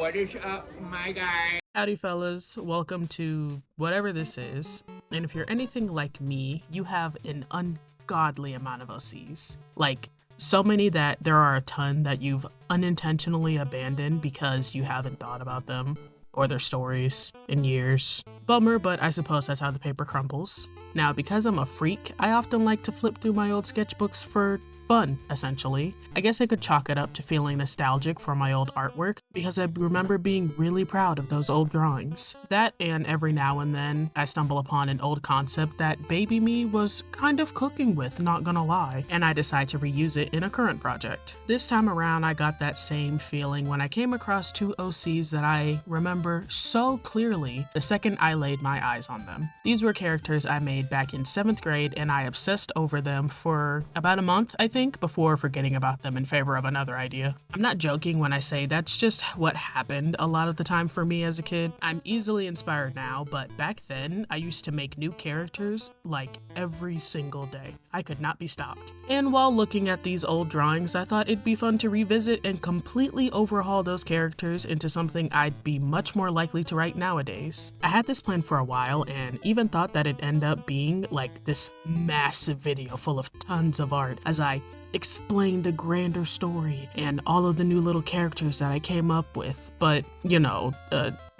What is up, my guy? Howdy fellas, welcome to whatever this is. And if you're anything like me, you have an ungodly amount of OCs. Like, so many that there are a ton that you've unintentionally abandoned because you haven't thought about them or their stories in years. Bummer, but I suppose that's how the paper crumbles. Now, because I'm a freak, I often like to flip through my old sketchbooks for fun, essentially. I guess I could chalk it up to feeling nostalgic for my old artwork because I remember being really proud of those old drawings. That, and every now and then I stumble upon an old concept that baby me was kind of cooking with, not gonna lie, and I decide to reuse it in a current project. This time around I got that same feeling when I came across two OCs that I remember so clearly the second I laid my eyes on them. These were characters I made back in 7th grade and I obsessed over them for about a month, I think, before forgetting about them in favor of another idea. I'm not joking when I say that's just what happened a lot of the time for me as a kid. I'm easily inspired now, but back then I used to make new characters like every single day. I could not be stopped. And while looking at these old drawings, I thought it'd be fun to revisit and completely overhaul those characters into something I'd be much more likely to write nowadays. I had this plan for a while and even thought that it'd end up being like this massive video full of tons of art as I explain the grander story and all of the new little characters that I came up with, but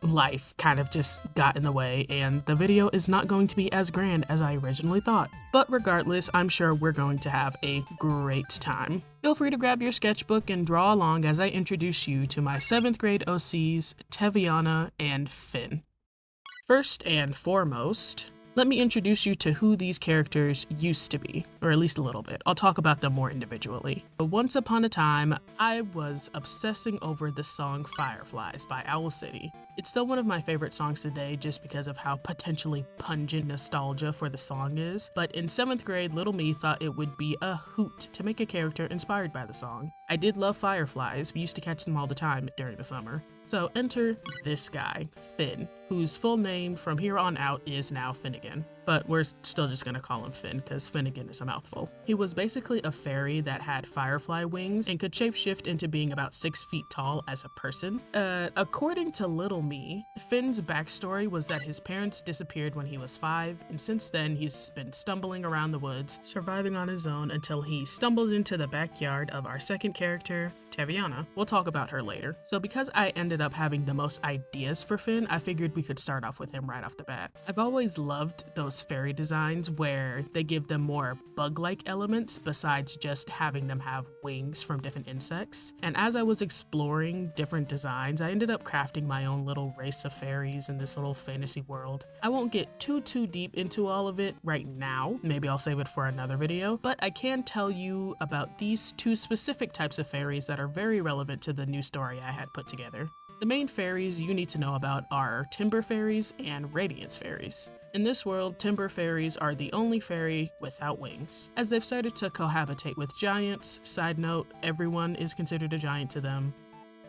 life kind of just got in the way and the video is not going to be as grand as I originally thought. But regardless, I'm sure we're going to have a great time. Feel free to grab your sketchbook and draw along as I introduce you to my 7th grade OCs, Tevionna and Finn. First and foremost, let me introduce you to who these characters used to be, or at least a little bit. I'll talk about them more individually. But once upon a time, I was obsessing over the song Fireflies by Owl City. It's still one of my favorite songs today just because of how potentially pungent nostalgia for the song is, but in 7th grade, little me thought it would be a hoot to make a character inspired by the song. I did love fireflies, we used to catch them all the time during the summer. So enter this guy, Finn, whose full name from here on out is now Finnegan. But we're still just gonna call him Finn because Finnegan is a mouthful. He was basically a fairy that had firefly wings and could shapeshift into being about 6 feet tall as a person. According to little me, Finn's backstory was that his parents disappeared when he was 5, and since then he's been stumbling around the woods, surviving on his own until he stumbled into the backyard of our second character, Tevionna. We'll talk about her later. So because I ended up having the most ideas for Finn, I figured we could start off with him right off the bat. I've always loved those fairy designs where they give them more bug-like elements besides just having them have wings from different insects. And as I was exploring different designs, I ended up crafting my own little race of fairies in this little fantasy world. I won't get too deep into all of it right now. Maybe I'll save it for another video, but I can tell you about these 2 specific types of fairies that are very relevant to the new story I had put together. The main fairies you need to know about are Timber Fairies and Radiance Fairies. In this world, Timber Fairies are the only fairy without wings, as they've started to cohabitate with giants. Side note, everyone is considered a giant to them.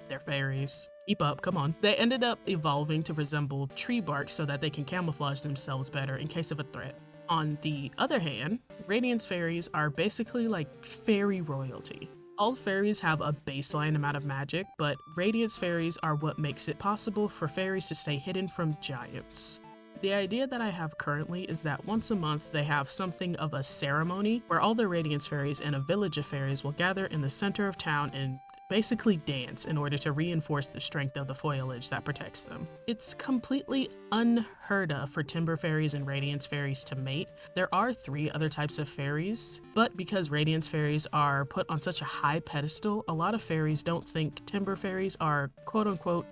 They're fairies. Keep up, come on. They ended up evolving to resemble tree bark so that they can camouflage themselves better in case of a threat. On the other hand, Radiance Fairies are basically like fairy royalty. All fairies have a baseline amount of magic, but Radiance Fairies are what makes it possible for fairies to stay hidden from giants. The idea that I have currently is that once a month they have something of a ceremony where all the Radiance Fairies and a village of fairies will gather in the center of town and basically dance in order to reinforce the strength of the foliage that protects them. It's completely unheard of for Timber Fairies and Radiance Fairies to mate. There are 3 other types of fairies, but because Radiance Fairies are put on such a high pedestal, a lot of fairies don't think Timber Fairies are quote-unquote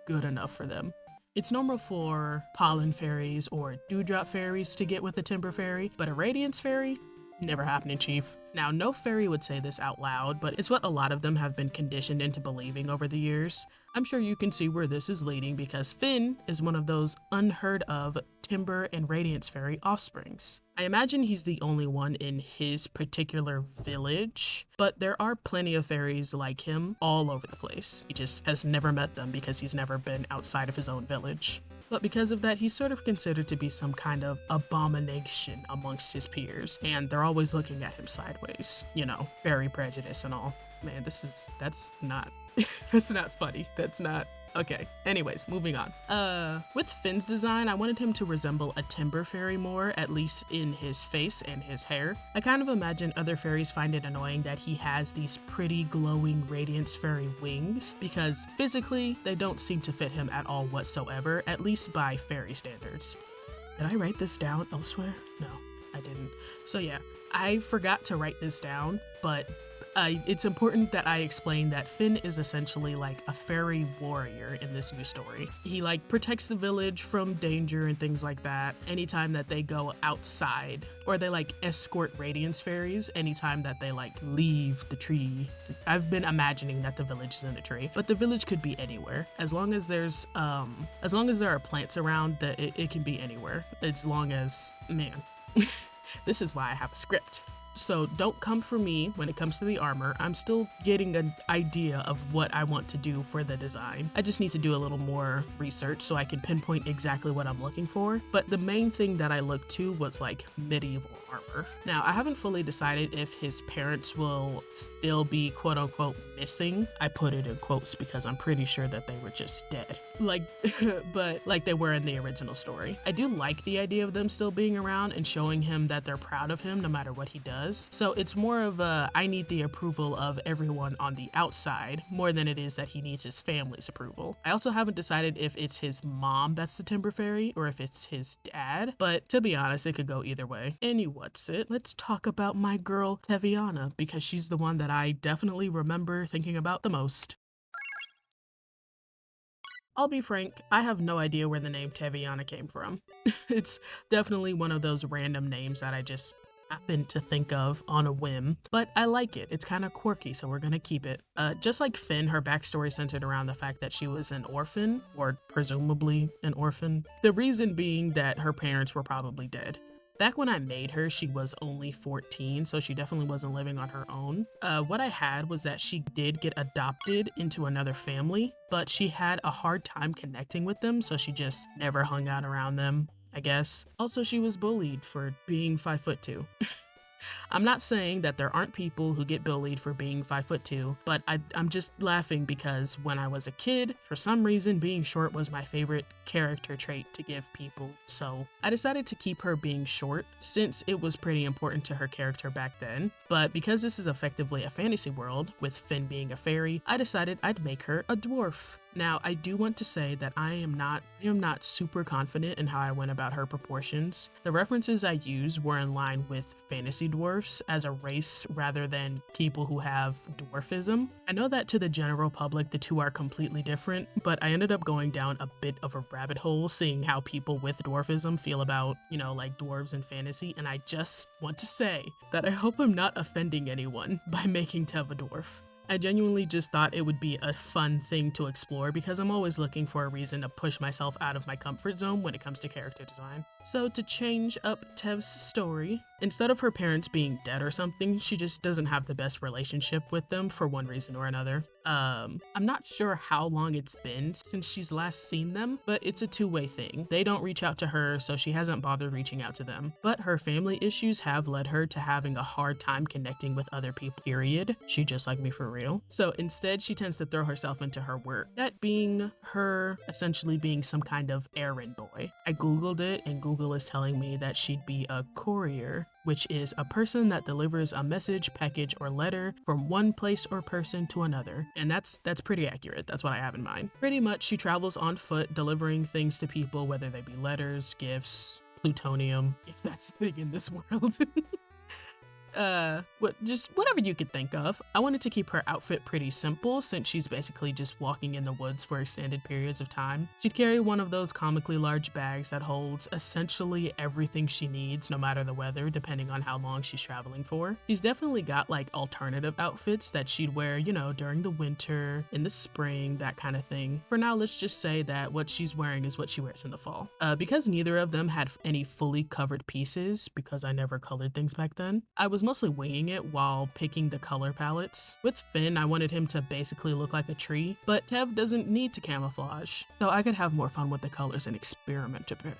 good enough for them. It's normal for pollen fairies or dewdrop fairies to get with a Timber Fairy, but a Radiance Fairy? Never happening, Chief. Now, no fairy would say this out loud, but it's what a lot of them have been conditioned into believing over the years. I'm sure you can see where this is leading because Finn is one of those unheard of Timber and Radiance Fairy offsprings. I imagine he's the only one in his particular village, but there are plenty of fairies like him all over the place. He just has never met them because he's never been outside of his own village. But because of that, he's sort of considered to be some kind of abomination amongst his peers, and they're always looking at him sideways. You know, fairy prejudice and all. Man, that's not, that's not funny. That's not Okay, anyways, moving on. With Finn's design, I wanted him to resemble a timber fairy more, at least in his face and his hair. I kind of imagine other fairies find it annoying that he has these pretty glowing radiance fairy wings, because physically, they don't seem to fit him at all whatsoever, at least by fairy standards. Did I write this down elsewhere? No, I didn't. So yeah, I forgot to write this down, but it's important that I explain that Finn is essentially like a fairy warrior in this new story. He like protects the village from danger and things like that anytime that they go outside, or they like escort radiance fairies anytime that they like leave the tree. I've been imagining that the village is in a tree, but the village could be anywhere. As long as there are plants around, that it can be anywhere. As long as, man, this is why I have a script. So don't come for me when it comes to the armor. I'm still getting an idea of what I want to do for the design. I just need to do a little more research so I can pinpoint exactly what I'm looking for. But the main thing that I looked to was like medieval armor. Now, I haven't fully decided if his parents will still be quote unquote missing. I put it in quotes because I'm pretty sure that they were just dead. But like they were in the original story. I do like the idea of them still being around and showing him that they're proud of him no matter what he does. So it's more of a, I need the approval of everyone on the outside more than it is that he needs his family's approval. I also haven't decided if it's his mom that's the Timber Fairy or if it's his dad, but to be honest, it could go either way. Let's talk about my girl Tevionna, because she's the one that I definitely remember thinking about the most. I'll be frank, I have no idea where the name Tevionna came from. It's definitely one of those random names that I just happened to think of on a whim, but I like it. It's kind of quirky, so we're gonna keep it. Just like Finn, her backstory centered around the fact that she was an orphan, or presumably an orphan. The reason being that her parents were probably dead. Back when I made her, she was only 14, so she definitely wasn't living on her own. What I had was that she did get adopted into another family, but she had a hard time connecting with them, so she just never hung out around them, I guess. Also, she was bullied for being 5'2". I'm not saying that there aren't people who get bullied for being 5'2", but I'm just laughing because when I was a kid, for some reason being short was my favorite character trait to give people, so I decided to keep her being short since it was pretty important to her character back then. But because this is effectively a fantasy world, with Finn being a fairy, I decided I'd make her a dwarf. Now, I do want to say that I am not super confident in how I went about her proportions. The references I used were in line with fantasy dwarfs as a race rather than people who have dwarfism. I know that to the general public, the two are completely different, but I ended up going down a bit of a rabbit hole seeing how people with dwarfism feel about, like dwarves in fantasy, and I just want to say that I hope I'm not offending anyone by making Tev a dwarf. I genuinely just thought it would be a fun thing to explore because I'm always looking for a reason to push myself out of my comfort zone when it comes to character design. So to change up Tev's story, instead of her parents being dead or something, she just doesn't have the best relationship with them for one reason or another. I'm not sure how long it's been since she's last seen them, but it's a two-way thing. They don't reach out to her, so she hasn't bothered reaching out to them. But her family issues have led her to having a hard time connecting with other people, period. She just like me for real. So instead, she tends to throw herself into her work. That being her essentially being some kind of errand boy. I googled it, and Google is telling me that she'd be a courier, which is a person that delivers a message, package, or letter from one place or person to another. And that's pretty accurate. That's what I have in mind. Pretty much, she travels on foot, delivering things to people, whether they be letters, gifts, plutonium, if that's a thing in this world. Just whatever you could think of. I wanted to keep her outfit pretty simple since she's basically just walking in the woods for extended periods of time. She'd carry one of those comically large bags that holds essentially everything she needs no matter the weather, depending on how long she's traveling for. She's definitely got like alternative outfits that she'd wear, during the winter, in the spring, that kind of thing. For now, let's just say that what she's wearing is what she wears in the fall. Because neither of them had any fully covered pieces, because I never colored things back then, I was mostly winging it while picking the color palettes. With Finn, I wanted him to basically look like a tree, but Tev doesn't need to camouflage, so I could have more fun with the colors and experiment a bit.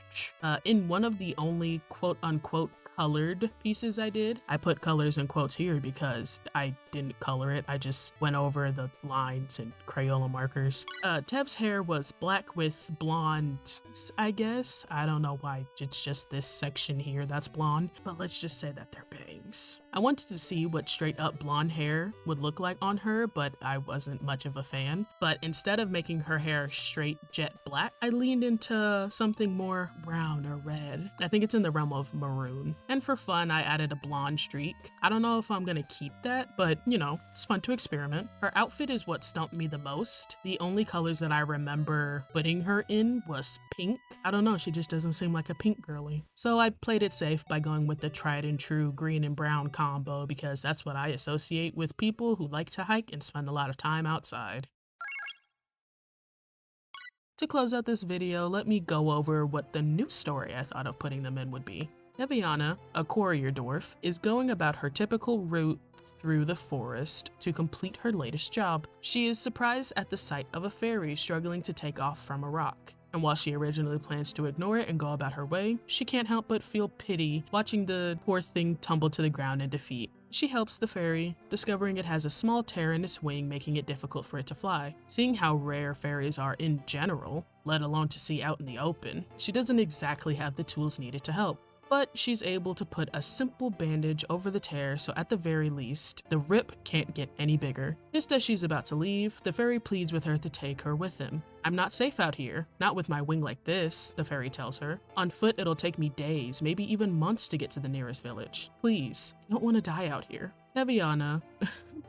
In one of the only quote-unquote colored pieces I did. I put colors in quotes here because I didn't color it. I just went over the lines and Crayola markers. Tev's hair was black with blonde, I guess. I don't know why it's just this section here that's blonde, but let's just say that they're bangs. I wanted to see what straight up blonde hair would look like on her, but I wasn't much of a fan. But instead of making her hair straight jet black, I leaned into something more brown or red. I think it's in the realm of maroon. And for fun, I added a blonde streak. I don't know if I'm gonna keep that, but you know, it's fun to experiment. Her outfit is what stumped me the most. The only colors that I remember putting her in was pink. I don't know, she just doesn't seem like a pink girly. So I played it safe by going with the tried and true green and brown combo because that's what I associate with people who like to hike and spend a lot of time outside. To close out this video, let me go over what the new story I thought of putting them in would be. Tevionna, a courier dwarf, is going about her typical route through the forest to complete her latest job. She is surprised at the sight of a fairy struggling to take off from a rock. And while she originally plans to ignore it and go about her way, she can't help but feel pity watching the poor thing tumble to the ground in defeat. She helps the fairy, discovering it has a small tear in its wing, making it difficult for it to fly. Seeing how rare fairies are in general, let alone to see out in the open, she doesn't exactly have the tools needed to help. But she's able to put a simple bandage over the tear, so at the very least, the rip can't get any bigger. Just as she's about to leave, the fairy pleads with her to take her with him. "I'm not safe out here, not with my wing like this," the fairy tells her. "On foot, it'll take me days, maybe even months to get to the nearest village. Please, I don't want to die out here." Tevionna,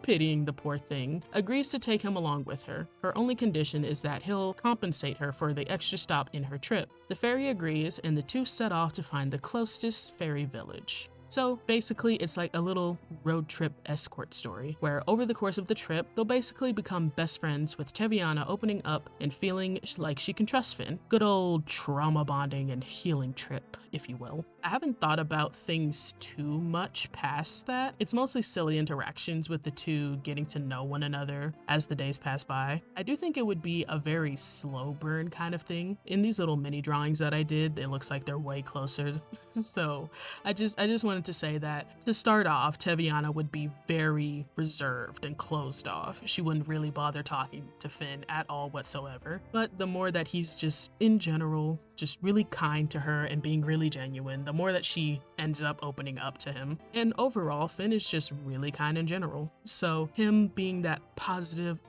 pitying the poor thing, agrees to take him along with her. Her only condition is that he'll compensate her for the extra stop in her trip. The fairy agrees, and the two set off to find the closest fairy village. So basically, it's like a little road trip escort story, where over the course of the trip, they'll basically become best friends with Tevionna opening up and feeling like she can trust Finn. Good old trauma bonding and healing trip, if you will. I haven't thought about things too much past that. It's mostly silly interactions with the two getting to know one another as the days pass by. I do think it would be a very slow burn kind of thing. In these little mini drawings that I did, it looks like they're way closer. So I just wanted to say that to start off, Tevionna would be very reserved and closed off. She wouldn't really bother talking to Finn at all whatsoever. But the more that he's just, in general, just really kind to her and being really genuine, the more that she ends up opening up to him. And overall, Finn is just really kind in general. So him having that positive,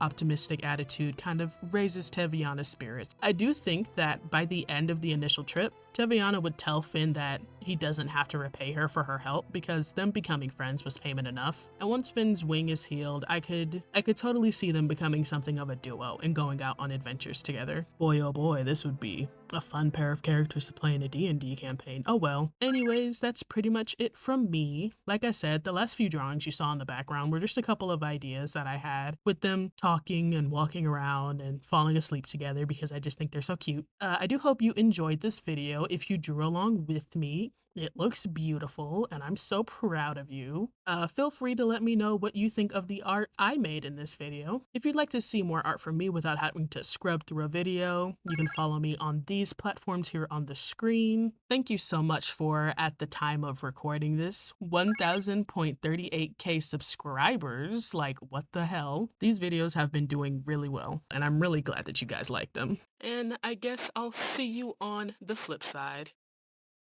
optimistic attitude kind of raises Tevionna's spirits. I do think that by the end of the initial trip, Tevionna would tell Finn that he doesn't have to repay her for her help because them becoming friends was payment enough. And once Finn's wing is healed, I could totally see them becoming something of a duo and going out on adventures together. Boy, oh boy, this would be a fun pair of characters to play in a D&D campaign. Oh well. Anyways, that's pretty much it from me. Like I said, the last few drawings you saw in the background were just a couple of ideas that I had with them talking and walking around and falling asleep together because I just think they're so cute. I do hope you enjoyed this video. If you drew along with me, it looks beautiful and I'm so proud of you. Feel free to let me know what you think of the art I made in this video. If you'd like to see more art from me without having to scrub through a video, you can follow me on these platforms here on the screen. Thank you so much for, at the time of recording this, 1000.38k subscribers. Like, what the hell? These videos have been doing really well and I'm really glad that you guys like them. And I guess I'll see you on the flip side.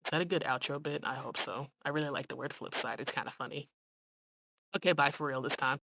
Is that a good outro bit? I hope so. I really like the word flip side. It's kind of funny. Okay, bye for real this time.